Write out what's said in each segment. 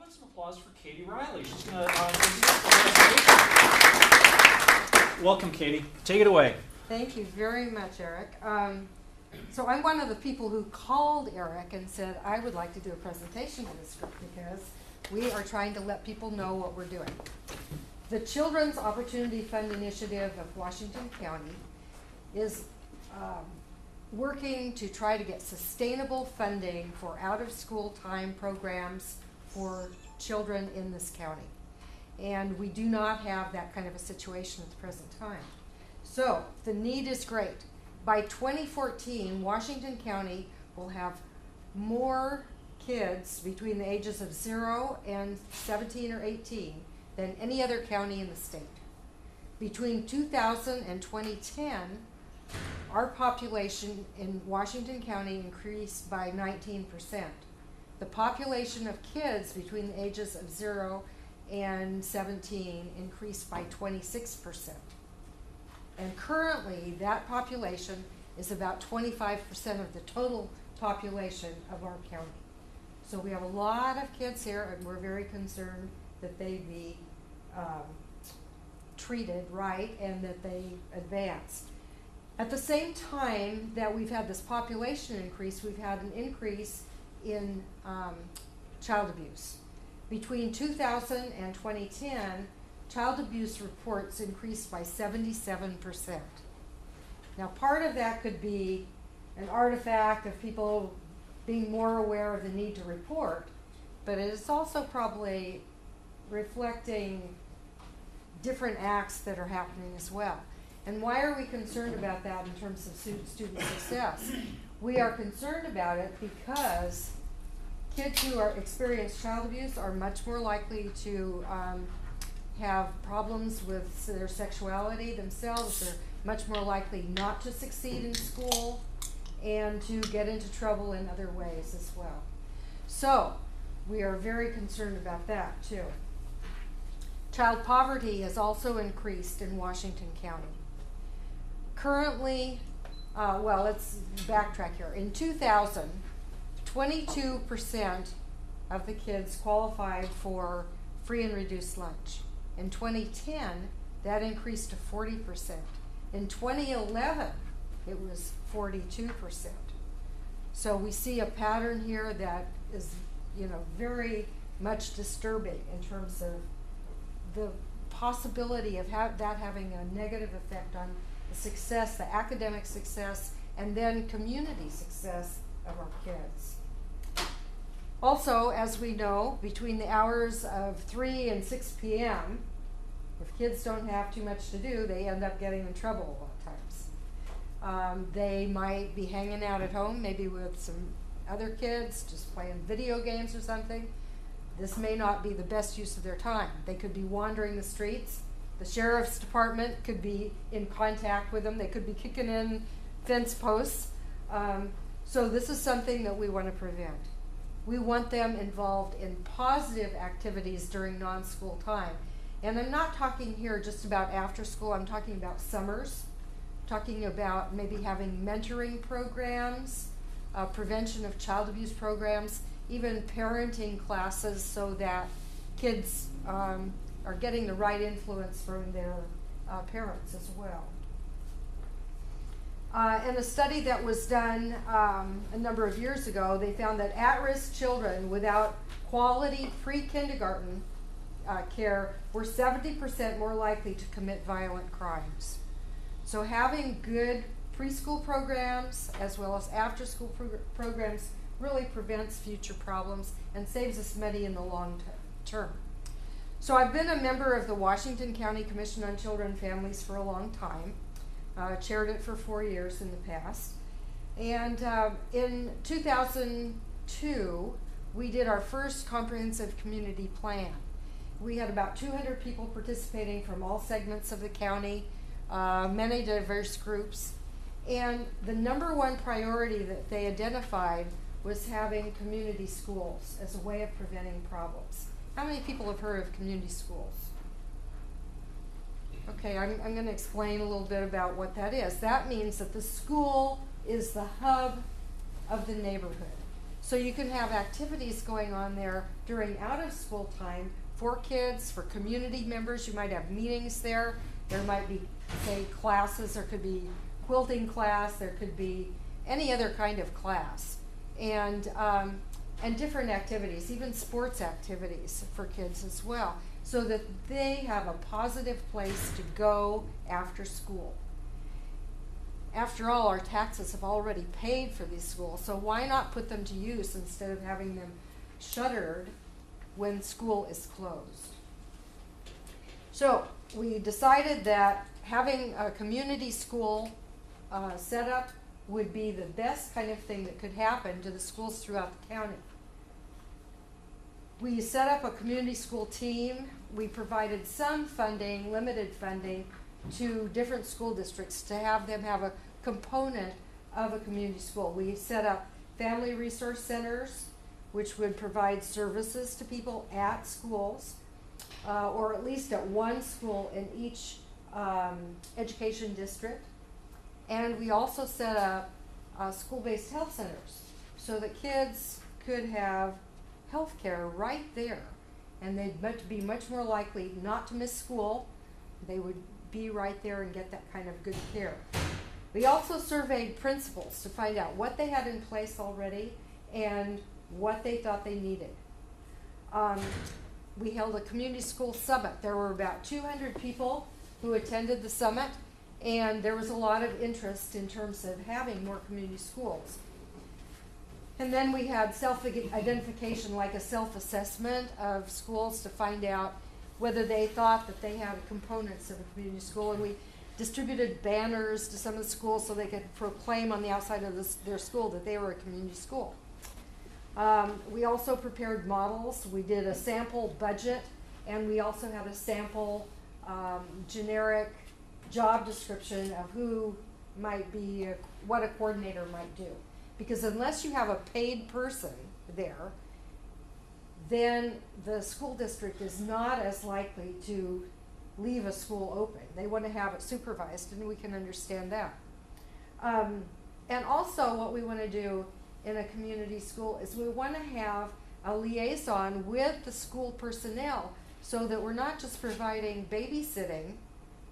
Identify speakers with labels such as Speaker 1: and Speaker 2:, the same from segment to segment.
Speaker 1: about some applause for Katie Riley. She's going to presentation. Welcome, Katie. Take it away.
Speaker 2: Thank you very much, Eric. So I'm one of the people who called Eric and said, I would like to do a presentation to this group because we are trying to let people know what we're doing. The Children's Opportunity Fund Initiative of Washington County is working to try to get sustainable funding for out-of-school time programs for children in this county. And we do not have that kind of a situation at the present time. So the need is great. By 2014, Washington County will have more kids between the ages of 0 and 17 or 18 than any other county in the state. Between 2000 and 2010, our population in Washington County increased by 19%. The population of kids between the ages of 0 and 17 increased by 26%. And currently, that population is about 25% of the total population of our county. So we have a lot of kids here, and we're very concerned that they be treated right and that they advance. At the same time that we've had this population increase, we've had an increase in child abuse. Between 2000 and 2010, child abuse reports increased by 77%. Now, part of that could be an artifact of people being more aware of the need to report, but it is also probably reflecting different acts that are happening as well. And why are we concerned about that in terms of student success? We are concerned about it because kids who experience child abuse are much more likely to have problems with their sexuality themselves. They're much more likely not to succeed in school and to get into trouble in other ways as well. So we are very concerned about that too. Child poverty has also increased in Washington County. Currently, let's backtrack here. In 2000, 22% of the kids qualified for free and reduced lunch. In 2010, that increased to 40%. In 2011, it was 42%. So we see a pattern here that is, very much disturbing in terms of the possibility of that having a negative effect on the success, the academic success, and then community success of our kids. Also, as we know, between the hours of 3 and 6 p.m., if kids don't have too much to do, they end up getting in trouble a lot of times. They might be hanging out at home, maybe with some other kids, just playing video games or something. This may not be the best use of their time. They could be wandering the streets. The sheriff's department could be in contact with them. They could be kicking in fence posts. So this is something that we want to prevent. We want them involved in positive activities during non-school time. And I'm not talking here just about after school. I'm talking about summers, talking about maybe having mentoring programs, prevention of child abuse programs, even parenting classes so that kids are getting the right influence from their parents as well. In a study that was done a number of years ago, they found that at-risk children without quality pre-kindergarten care were 70% more likely to commit violent crimes. So having good preschool programs as well as after-school programs really prevents future problems and saves us money in the long term. So I've been a member of the Washington County Commission on Children and Families for a long time. Chaired it for 4 years in the past. And in 2002, we did our first comprehensive community plan. We had about 200 people participating from all segments of the county, many diverse groups. And the number one priority that they identified was having community schools as a way of preventing problems. How many people have heard of community schools? Okay, I'm going to explain a little bit about what that is. That means that the school is the hub of the neighborhood. So you can have activities going on there during out of school time for kids, for community members. You might have meetings there. There might be, say, classes. There could be quilting class. There could be any other kind of class. And different activities, even sports activities for kids as well, so that they have a positive place to go after school. After all, our taxes have already paid for these schools, so why not put them to use instead of having them shuttered when school is closed? So we decided that having a community school set up would be the best kind of thing that could happen to the schools throughout the county. We set up a community school team. We provided some funding, limited funding, to different school districts to have them have a component of a community school. We set up family resource centers, which would provide services to people at schools, or at least at one school in each education district. And we also set up school-based health centers so that kids could have health care right there, and they'd be much more likely not to miss school. They would be right there and get that kind of good care. We also surveyed principals to find out what they had in place already and what they thought they needed. We held a community school summit. There were about 200 people who attended the summit, and there was a lot of interest in terms of having more community schools. And then we had self-identification, like a self-assessment of schools to find out whether they thought that they had components of a community school. And we distributed banners to some of the schools so they could proclaim on the outside of their school that they were a community school. We also prepared models. We did a sample budget, and we also had a sample generic job description of who might be, what a coordinator might do. Because unless you have a paid person there, then the school district is not as likely to leave a school open. They want to have it supervised, and we can understand that. And also what we want to do in a community school is we want to have a liaison with the school personnel so that we're not just providing babysitting,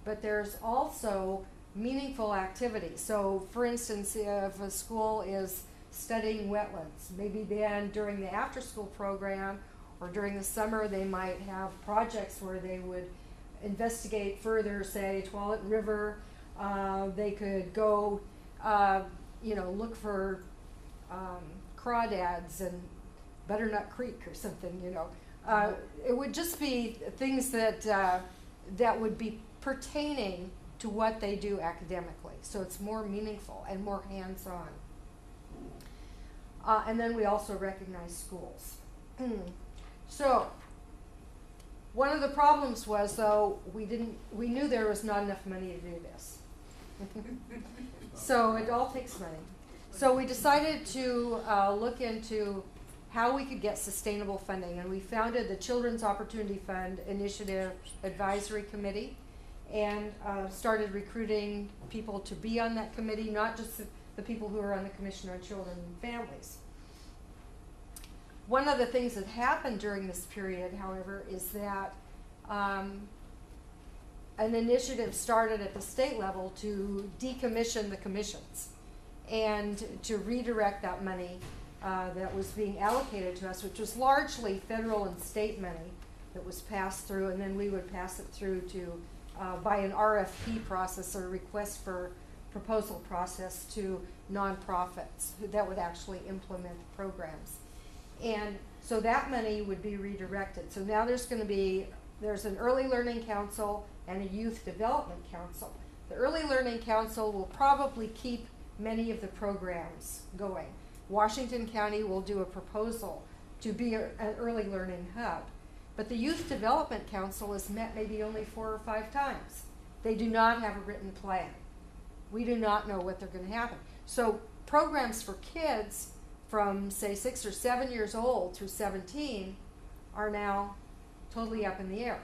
Speaker 2: but there's also meaningful activities. So for instance, if a school is studying wetlands, maybe then during the after school program or during the summer they might have projects where they would investigate further, say Tualatin River. They could go look for crawdads in Butternut Creek or something, It would just be things that that would be pertaining to what they do academically. So it's more meaningful and more hands-on. And then we also recognize schools. So one of the problems was, though, we knew there was not enough money to do this. So it all takes money. So we decided to look into how we could get sustainable funding, and we founded the Children's Opportunity Fund Initiative Advisory Committee, and started recruiting people to be on that committee, not just the people who are on the Commission on Children and Families. One of the things that happened during this period, however, is that an initiative started at the state level to decommission the commissions and to redirect that money that was being allocated to us, which was largely federal and state money that was passed through, and then we would pass it through to by an RFP process, or request for proposal process, to nonprofits that would actually implement the programs. And so that money would be redirected. So now there's an Early Learning Council and a Youth Development Council. The Early Learning Council will probably keep many of the programs going. Washington County will do a proposal to be an early learning hub. But the Youth Development Council has met maybe only 4 or 5 times. They do not have a written plan. We do not know what they're going to happen. So programs for kids from, say, 6 or 7 years old through 17 are now totally up in the air.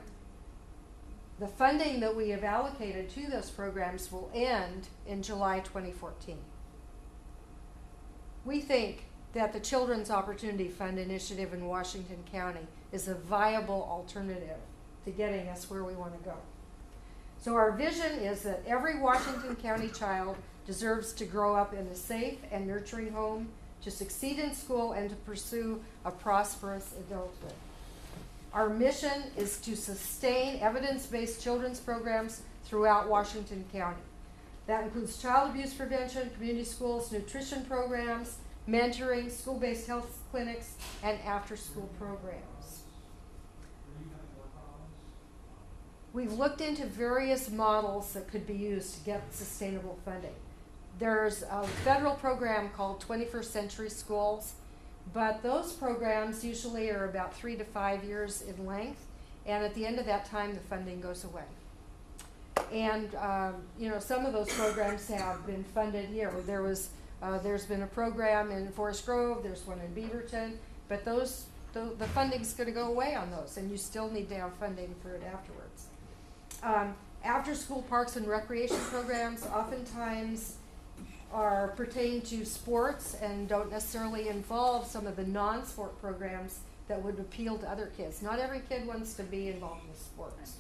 Speaker 2: The funding that we have allocated to those programs will end in July 2014. We think that the Children's Opportunity Fund initiative in Washington County is a viable alternative to getting us where we want to go. So our vision is that every Washington County child deserves to grow up in a safe and nurturing home, to succeed in school, and to pursue a prosperous adulthood. Our mission is to sustain evidence-based children's programs throughout Washington County. That includes child abuse prevention, community schools, nutrition programs, mentoring, school-based health clinics, and after-school programs. We've looked into various models that could be used to get sustainable funding. There's a federal program called 21st Century Schools, but those programs usually are about 3 to 5 years in length, and at the end of that time, the funding goes away. And some of those programs have been funded here. There's been a program in Forest Grove, there's one in Beaverton, but the funding's going to go away on those, and you still need to have funding for it afterwards. After-school parks and recreation programs oftentimes pertain to sports and don't necessarily involve some of the non-sport programs that would appeal to other kids. Not every kid wants to be involved in sports.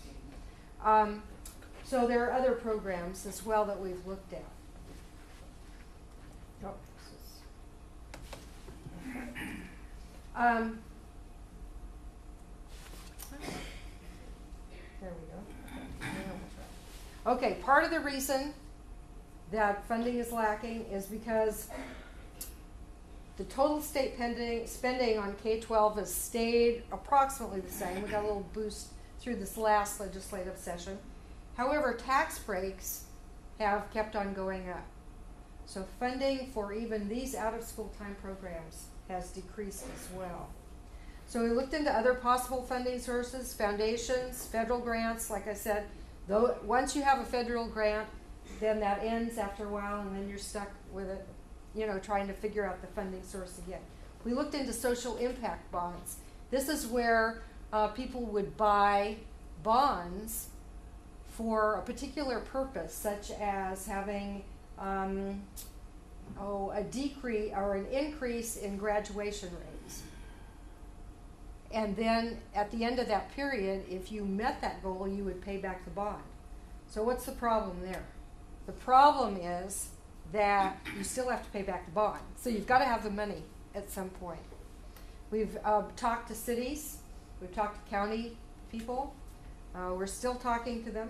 Speaker 2: So there are other programs as well that we've looked at. Oh, there we go. Okay, part of the reason that funding is lacking is because the total state spending on K-12 has stayed approximately the same. We got a little boost through this last legislative session. However, tax breaks have kept on going up. So funding for even these out-of-school time programs has decreased as well. So we looked into other possible funding sources, foundations, federal grants. Like I said, once you have a federal grant, then that ends after a while, and then you're stuck with it, trying to figure out the funding source again. We looked into social impact bonds. This is where people would buy bonds for a particular purpose, such as having a decrease or an increase in graduation rates. And then at the end of that period, if you met that goal, you would pay back the bond. So what's the problem there? The problem is that you still have to pay back the bond. So you've got to have the money at some point. We've talked to cities. We've talked to county people. We're still talking to them.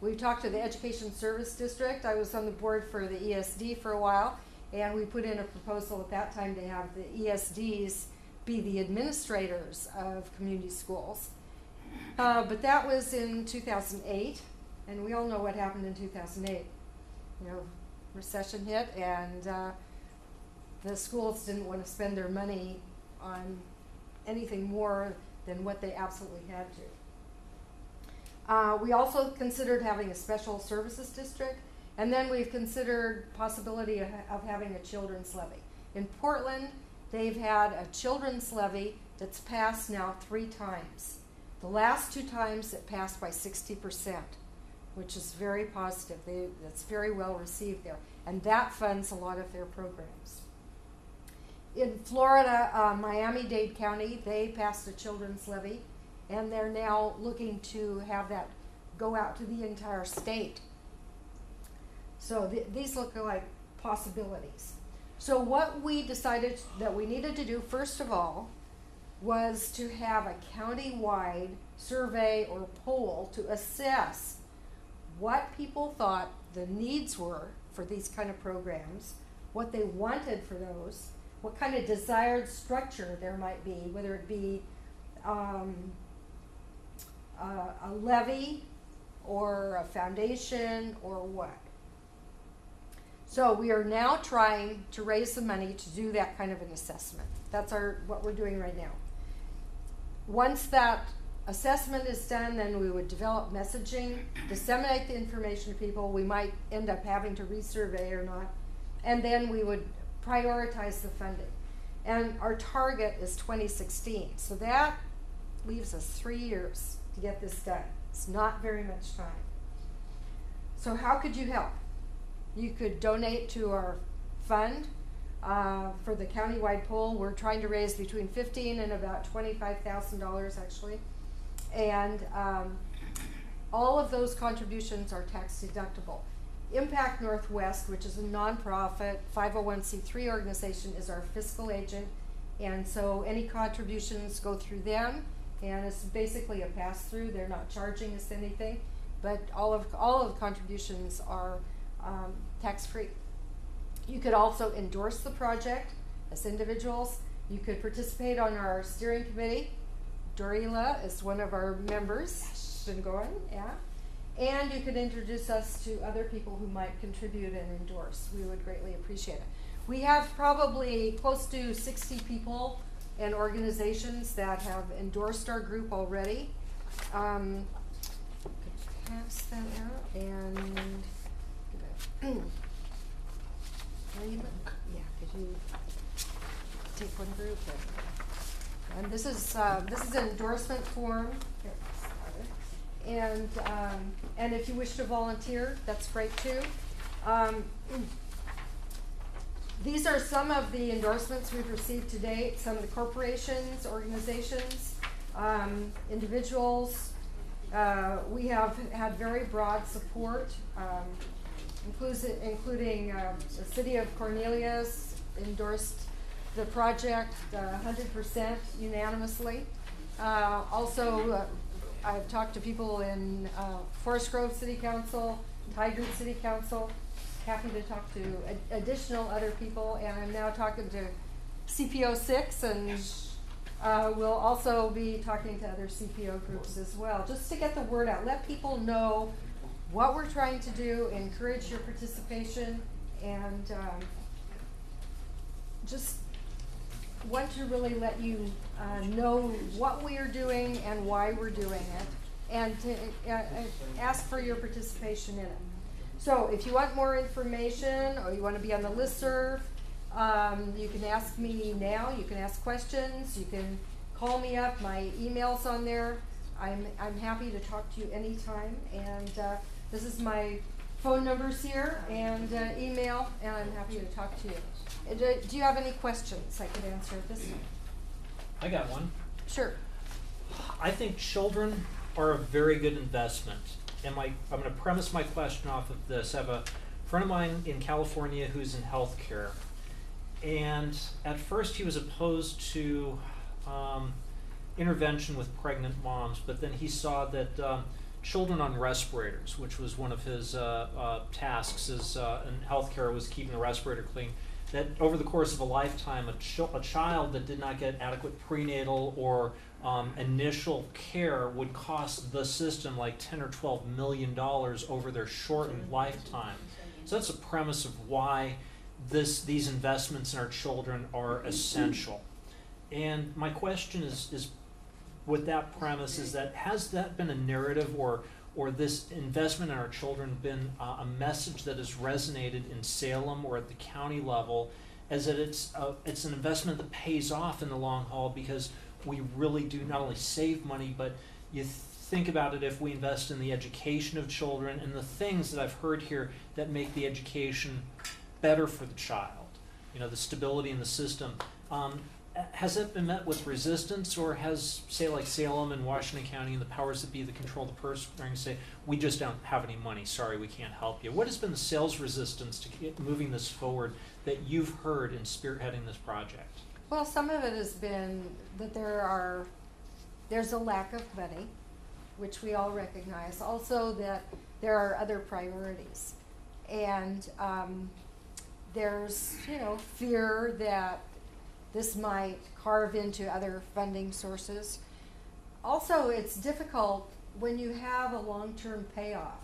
Speaker 2: We've talked to the Education Service District. I was on the board for the ESD for a while, and we put in a proposal at that time to have the ESDs be the administrators of community schools. But that was in 2008, and we all know what happened in 2008. Recession hit, and the schools didn't want to spend their money on anything more than what they absolutely had to. We also considered having a special services district, and then we've considered possibility of having a children's levy. In Portland, they've had a children's levy that's passed now 3 times. The last 2 times it passed by 60%, which is very positive. That's very well received there, and that funds a lot of their programs. In Florida, Miami-Dade County, they passed a children's levy, and they're now looking to have that go out to the entire state. So these look like possibilities. So what we decided that we needed to do, first of all, was to have a county-wide survey or poll to assess what people thought the needs were for these kind of programs, what they wanted for those, what kind of desired structure there might be, whether it be a levy or a foundation or what. So we are now trying to raise the money to do that kind of an assessment. That's what we're doing right now. Once that assessment is done, then we would develop messaging, disseminate the information to people. We might end up having to resurvey or not, and then we would prioritize the funding. And our target is 2016, so that leaves us 3 years to get this done. It's not very much time. So how could you help? You could donate to our fund. For the countywide poll, we're trying to raise between $15,000 and about $25,000 actually. And all of those contributions are tax deductible. Impact Northwest, which is a nonprofit 501c3 organization, is our fiscal agent, and so any contributions go through them, and it's basically a pass-through. They're not charging us anything, but all of the contributions are tax-free. You could also endorse the project as individuals. You could participate on our steering committee. Dorila is one of our members. She's been going, yeah. And you could introduce us to other people who might contribute and endorse. We would greatly appreciate it. We have probably close to 60 people and organizations that have endorsed our group already. Could pass that out and yeah, could you take one group? And this is an endorsement form. Here, and if you wish to volunteer, that's great too. These are some of the endorsements we've received to date. Some of the corporations, organizations, individuals. We have had very broad support, including the city of Cornelius endorsed the project 100% unanimously. Also, I've talked to people in Forest Grove City Council, Tigard City Council, happy to talk to additional other people, and I'm now talking to CPO6, and we'll also be talking to other CPO groups as well, just to get the word out, let people know what we're trying to do, encourage your participation, and just want to really let you know what we are doing and why we're doing it, and to ask for your participation in it. So if you want more information or you want to be on the listserv, you can ask me now, you can ask questions, you can call me up, my email's on there. I'm happy to talk to you anytime, and this is my phone numbers here and email, and I'm happy to talk to you. Do you have any questions I could answer at this time?
Speaker 1: I got one.
Speaker 2: Sure.
Speaker 1: I think children are a very good investment. I'm going to premise my question off of this. I have a friend of mine in California who's in healthcare, and at first he was opposed to intervention with pregnant moms, but then he saw that children on respirators, which was one of his tasks in healthcare, was keeping the respirator clean, that over the course of a lifetime, a child that did not get adequate prenatal or initial care would cost the system like $10 or $12 million over their shortened lifetime. So that's the premise of why these investments in our children are essential. And my question is with that premise, is that has that been a narrative or this investment in our children been a message that has resonated in Salem or at the county level, as that it's an investment that pays off in the long haul, because we really do not only save money, but you think about it, if we invest in the education of children and the things that I've heard here that make the education better for the child, the stability in the system. Has it been met with resistance, or has, say, like Salem and Washington County and the powers that be that control the purse strings say, we just don't have any money, sorry, we can't help you? What has been the sales resistance to get moving this forward that you've heard in spearheading this project?
Speaker 2: Well, some of it has been that there's a lack of money, which we all recognize. Also that there are other priorities. And there's, fear that this might carve into other funding sources. Also, it's difficult when you have a long-term payoff.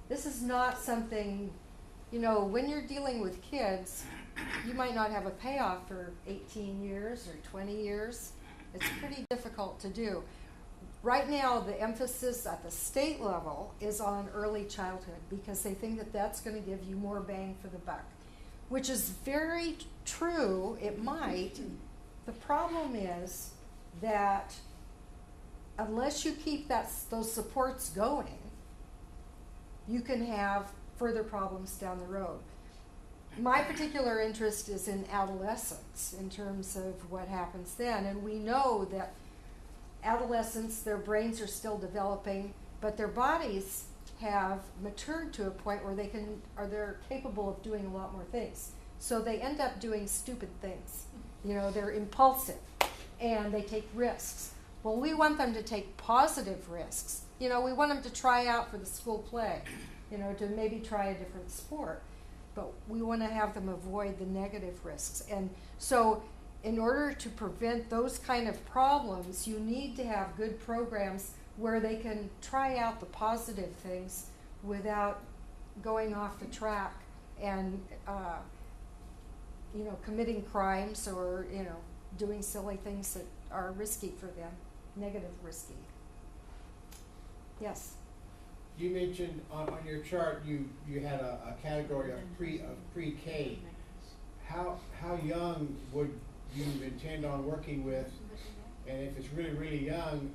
Speaker 2: This is not something, when you're dealing with kids, you might not have a payoff for 18 years or 20 years. It's pretty difficult to do. Right now, the emphasis at the state level is on early childhood, because they think that that's going to give you more bang for the buck, which is very true. It might. The problem is that unless you keep those supports going, you can have further problems down the road. my particular interest is in adolescence in terms of what happens then. And we know that adolescents, their brains are still developing, but their bodies have matured to a point where they're capable of doing a lot more things. So they end up doing stupid things. You know, they're impulsive and they take risks. Well, we want them to take positive risks. You know, we want them to try out for the school play, you know, to maybe try a different sport. But we want to have them avoid the negative risks. And so in order to prevent those kind of problems, you need to have good programs where they can try out the positive things without going off the track and, you know, committing crimes or, you know, doing silly things that are risky for them, negative risky. Yes?
Speaker 3: You mentioned on your chart you had a category of pre-K. How young would you intend on working with? And if it's really, really young,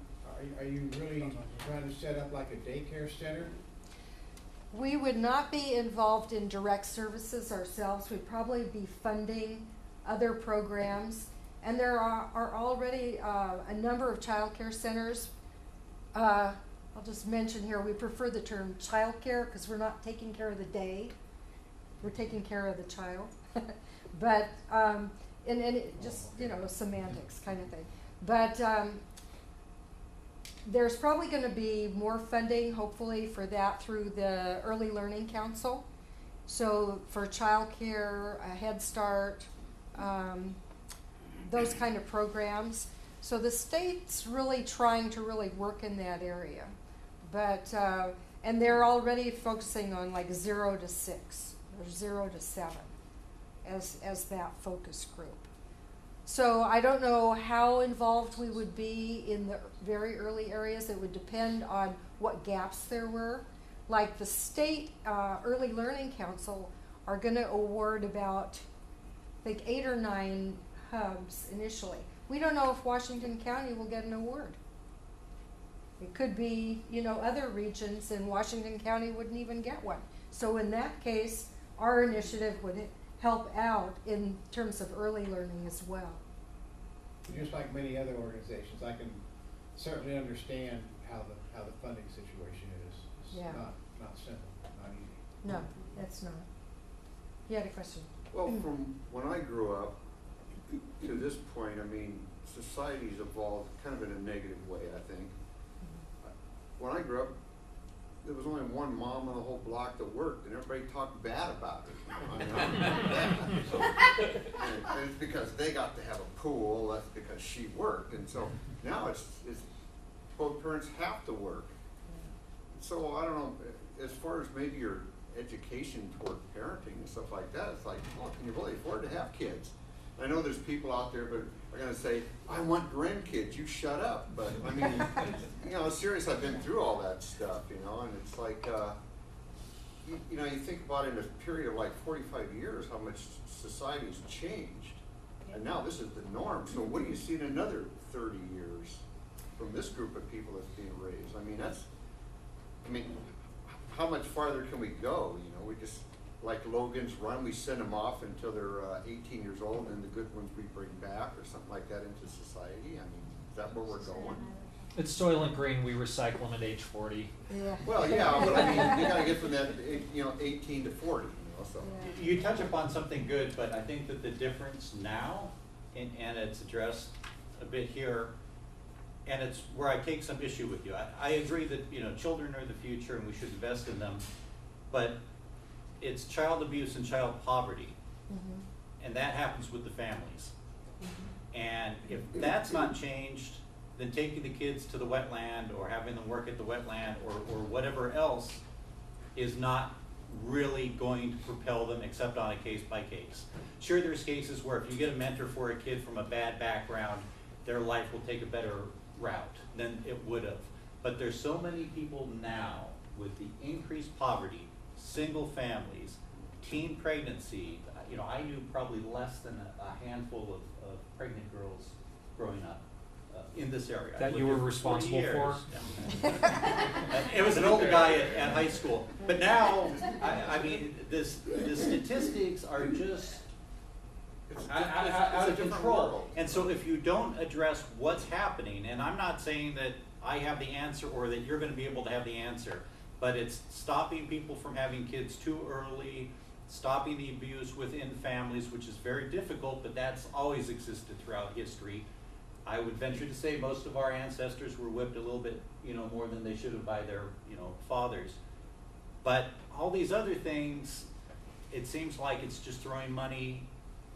Speaker 3: are you really trying to set up like a daycare center?
Speaker 2: We would not be involved in direct services ourselves. We'd probably be funding other programs. And there are already a number of child care centers. I'll just mention here, we prefer the term child care because we're not taking care of the day. We're taking care of the child. But, and it just, you know, semantics kind of thing. But there's probably going to be more funding, hopefully, for that through the Early Learning Council. So for child care, a Head Start, those kind of programs. So the state's really trying to really work in that area. But, and they're already focusing on like 0 to 6 or 0 to 7 as that focus group. So I don't know how involved we would be in the very early areas. It would depend on what gaps there were. Like the state Early Learning Council are going to award about, I think, 8 or 9 hubs initially. We don't know if Washington County will get an award. It could be, you know, other regions, and Washington County wouldn't even get one. So in that case, our initiative would help out in terms of early learning as well.
Speaker 3: Just like many other organizations, I can certainly understand how the funding situation is. It's
Speaker 2: Yeah.
Speaker 3: not simple, not easy.
Speaker 2: No, that's not. You had a question?
Speaker 4: Well, from when I grew up to this point, I mean, society's evolved kind of in a negative way, I think. When I grew up, there was only one mom on the whole block that worked, and everybody talked bad about it. And it's because they got to have a pool, that's because she worked. And so now it's both parents have to work. So I don't know, as far as maybe your education toward parenting and stuff like that, it's like, oh, can you really afford to have kids? I know there's people out there, but are going to say, I want grandkids, you shut up. But I mean, you know, seriously, I've been through all that stuff, you know, and it's like, you know, you think about it in a period of like 45 years, how much society's changed. And now this is the norm. So what do you see in another 30 years from this group of people that's being raised? I mean, how much farther can we go? You know, we just, like Logan's Run, we send them off until they're 18 years old, and the good ones we bring back or something like that into society. I mean, is that where we're going?
Speaker 1: It's Soil and Green, we recycle them at age 40.
Speaker 2: Yeah.
Speaker 4: Well, yeah, but I mean, you gotta get from that, you know, 18 to 40, you know, so.
Speaker 2: Yeah.
Speaker 5: You touch upon something good, but I think that the difference now, and it's addressed a bit here, and it's where I take some issue with you. I agree that, you know, children are the future and we should invest in them, but it's child abuse and child poverty, and that happens with the families. And if that's not changed, then taking the kids to the wetland or having them work at the wetland or whatever else is not really going to propel them except on a case by case. Sure, there's cases where if you get a mentor for a kid from a bad background, their life will take a better route than it would have. But there's so many people now with the increased poverty, single families, teen pregnancy. You know, I knew probably less than a handful of pregnant girls growing up. in this area. I
Speaker 1: That you
Speaker 5: lived
Speaker 1: were
Speaker 5: here 40
Speaker 1: responsible for?
Speaker 5: years. Yeah. It was an older guy at high school. But now, I mean, the statistics are just out of control. And so if you don't address what's happening, and I'm not saying that I have the answer or that you're gonna be able to have the answer, but it's stopping people from having kids too early, stopping the abuse within families, which is very difficult, but that's always existed throughout history. I would venture to say most of our ancestors were whipped a little bit, more than they should have by their, fathers. But all these other things, it seems like it's just throwing money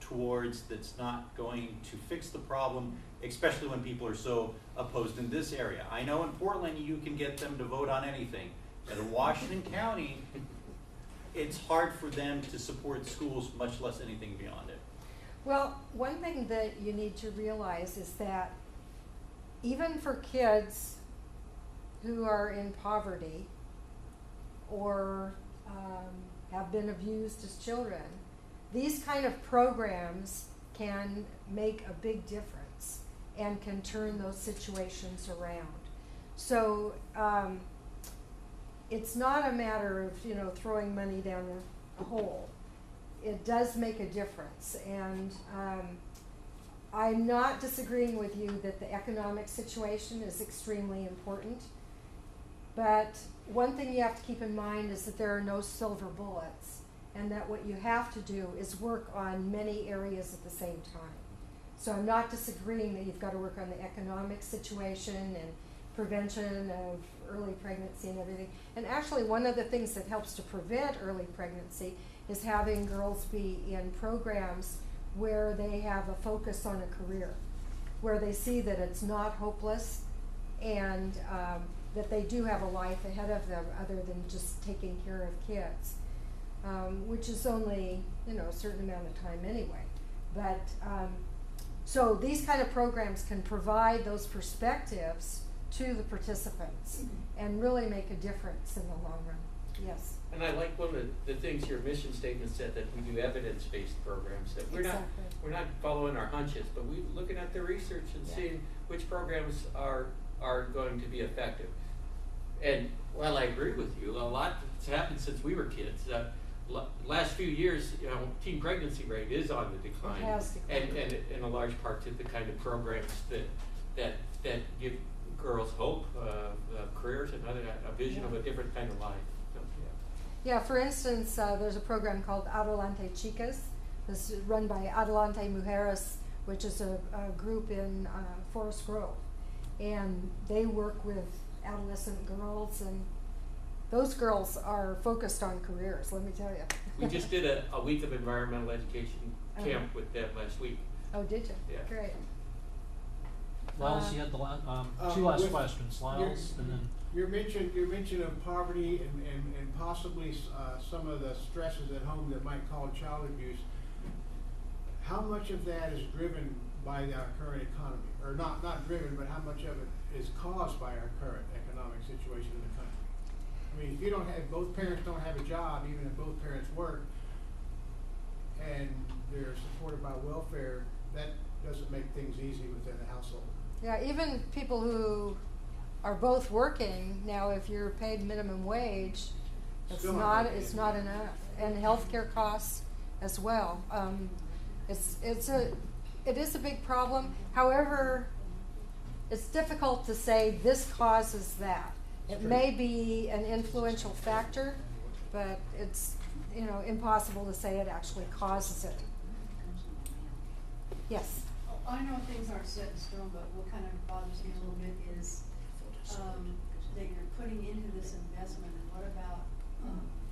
Speaker 5: towards that's not going to fix the problem, especially when people are so opposed in this area. I know in Portland you can get them to vote on anything, but in Washington County, it's hard for them to support schools, much less anything beyond it.
Speaker 2: Well, one thing that you need to realize is that even for kids who are in poverty or have been abused as children, these kind of programs can make a big difference and can turn those situations around. So it's not a matter of throwing money down a hole. It does make a difference, and I'm not disagreeing with you that the economic situation is extremely important, but one thing you have to keep in mind is that there are no silver bullets, and that what you have to do is work on many areas at the same time. So I'm not disagreeing that you've got to work on the economic situation and prevention of early pregnancy and everything. And actually, one of the things that helps to prevent early pregnancy is having girls be in programs where they have a focus on a career, where they see that it's not hopeless and that they do have a life ahead of them other than just taking care of kids, which is only a certain amount of time anyway. But so these kind of programs can provide those perspectives to the participants and really make a difference in the long run. Yes.
Speaker 6: And I like one of the things your mission statement said, that we do evidence-based programs, that we're not following our hunches, but we're looking at the research and seeing which programs are going to be effective. And while I agree with you, a lot has happened since we were kids. Last few years, teen pregnancy rate is on the decline,
Speaker 2: It has declined.
Speaker 6: and in a large part to the kind of programs that give girls hope, careers, and a vision of a different kind of life. So,
Speaker 2: Yeah, for instance, there's a program called Adelante Chicas. This is run by Adelante Mujeres, which is a group in Forest Grove. And they work with adolescent girls, and those girls are focused on careers, let me tell you.
Speaker 6: We just did a week of environmental education camp with them last week.
Speaker 2: Oh, did you?
Speaker 6: Yeah.
Speaker 2: Great.
Speaker 1: Lyles, you had the two last
Speaker 3: with
Speaker 1: questions. Lyles, and then
Speaker 3: Your mention of poverty and possibly some of the stresses at home that might cause child abuse. How much of that is driven by our current economy, or not driven, but how much of it is caused by our current economic situation in the country? I mean, if both parents don't have a job, even if both parents work, and they're supported by welfare, that doesn't make things easy within the household.
Speaker 2: Yeah, even people who are both working now, if you're paid minimum wage, it's
Speaker 3: Still
Speaker 2: not
Speaker 3: not
Speaker 2: enough, and healthcare costs as well. It is a big problem. However, it's difficult to say this causes that. It may be an influential factor, but it's impossible to say it actually causes it. Yes.
Speaker 7: I know things aren't set in stone, but what kind of bothers me a little bit is that you're putting into this investment, and what about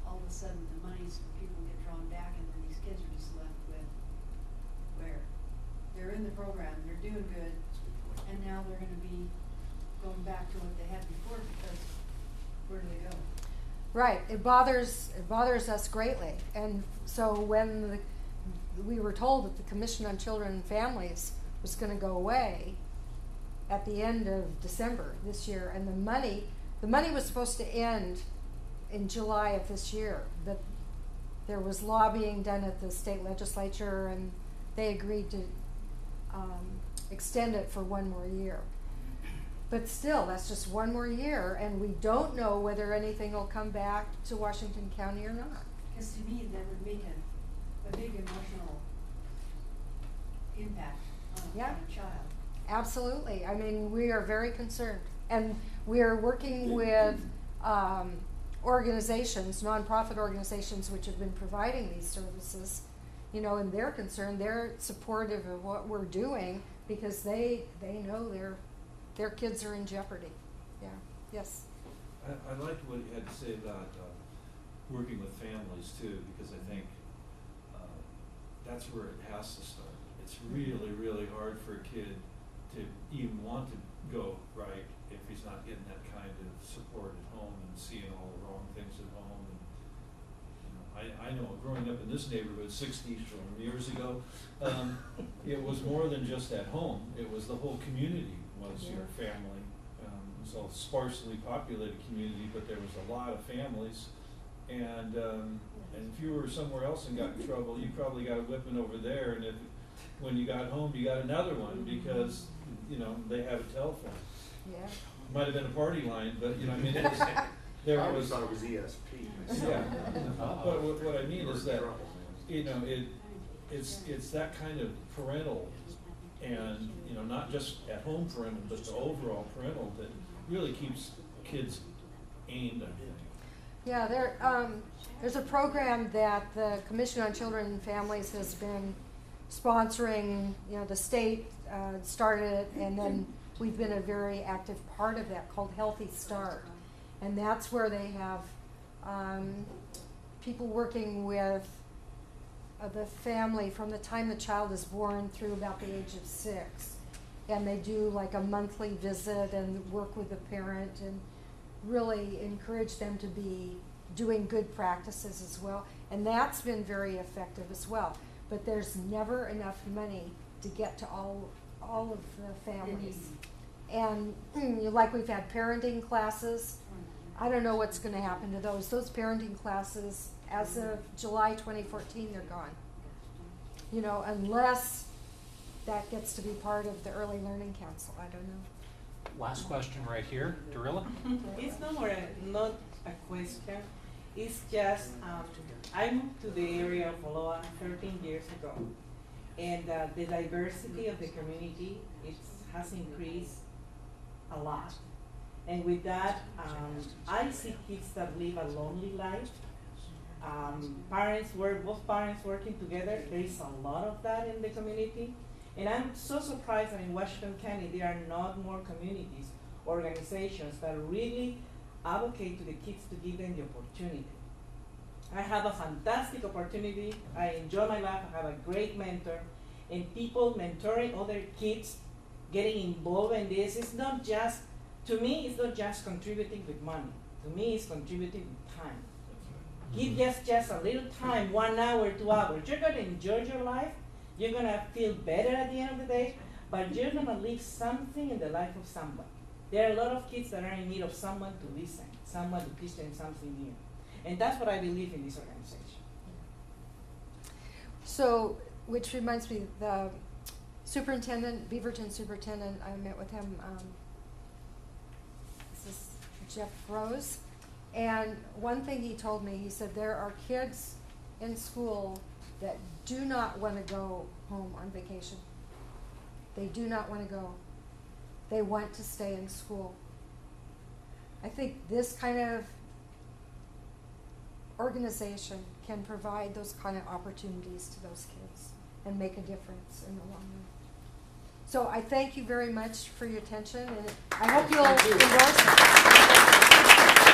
Speaker 7: all of a sudden the monies people get drawn back, and then these kids are just left with where they're in the program, they're doing good, and now they're going to be going back to what they had before, because where do they go?
Speaker 2: Right. It bothers us greatly, and so when we were told that the Commission on Children and Families was going to go away at the end of December this year, and the money was supposed to end in July of this year, but there was lobbying done at the state legislature, and they agreed to extend it for one more year. But still, that's just one more year, and we don't know whether anything will come back to Washington County or not.
Speaker 7: Because to me, that would make a big emotional impact on
Speaker 2: Yeah.
Speaker 7: a child.
Speaker 2: Absolutely. I mean, we are very concerned. And we are working with organizations, nonprofit organizations, which have been providing these services, you know, and they're concerned, they're supportive of what we're doing because they know their kids are in jeopardy. Yeah, yes.
Speaker 8: I liked what you had to say about working with families too, because I think that's where it has to start. It's really, really hard for a kid to even want to go right if he's not getting that kind of support at home and seeing all the wrong things at home. And, you know, I know growing up in this neighborhood 60 years ago, it was more than just at home. It was the whole community was your family. It was a sparsely populated community, but there was a lot of families. And if you were somewhere else and got in trouble, you probably got a whipping over there. And if when you got home, you got another one because, you know, they had a telephone.
Speaker 2: Yeah.
Speaker 8: Might have been a party line, but, you know, I mean, it was, there
Speaker 4: I always
Speaker 8: was.
Speaker 4: thought it was ESP.
Speaker 8: Yeah. But what I mean is that, you know, it's that kind of parental and, you know, not just at home parental, but the overall parental that really keeps kids aimed, I think.
Speaker 2: Yeah, there's a program that the Commission on Children and Families has been sponsoring. You know, the state started it, and then we've been a very active part of that, called Healthy Start. And that's where they have people working with the family from the time the child is born through about the age of 6. And they do like a monthly visit and work with the parent and really encourage them to be doing good practices as well. And that's been very effective as well. But there's never enough money to get to all of the families. And like we've had parenting classes. I don't know what's going to happen to those. Those parenting classes, as of July 2014, they're gone. You know, unless that gets to be part of the Early Learning Council. I don't know.
Speaker 1: Last question right here, Darilla.
Speaker 9: It's not a question. It's just I moved to the area of Aloha 13 years ago, and the diversity of the community has increased a lot. And with that, I see kids that live a lonely life. Both parents working together. There is a lot of that in the community. And I'm so surprised that in Washington County there are not more communities, organizations that really advocate to the kids to give them the opportunity. I have a fantastic opportunity. I enjoy my life. I have a great mentor. And people mentoring other kids, getting involved in this, it's not just, to me, it's not just contributing with money. To me, it's contributing with time. Give just a little time, 1 hour, 2 hours. You're going to enjoy your life. You're going to feel better at the end of the day, but you're going to leave something in the life of somebody. There are a lot of kids that are in need of someone to listen, someone to teach them something new. And that's what I believe in this organization.
Speaker 2: So, which reminds me, the superintendent, Beaverton superintendent, I met with him, this is Jeff Rose, and one thing he told me, he said there are kids in school that do not want to go home on vacation. They do not want to go. They want to stay in school. I think this kind of organization can provide those kind of opportunities to those kids and make a difference in the long run. So I thank you very much for your attention, and I hope you'll endorse it.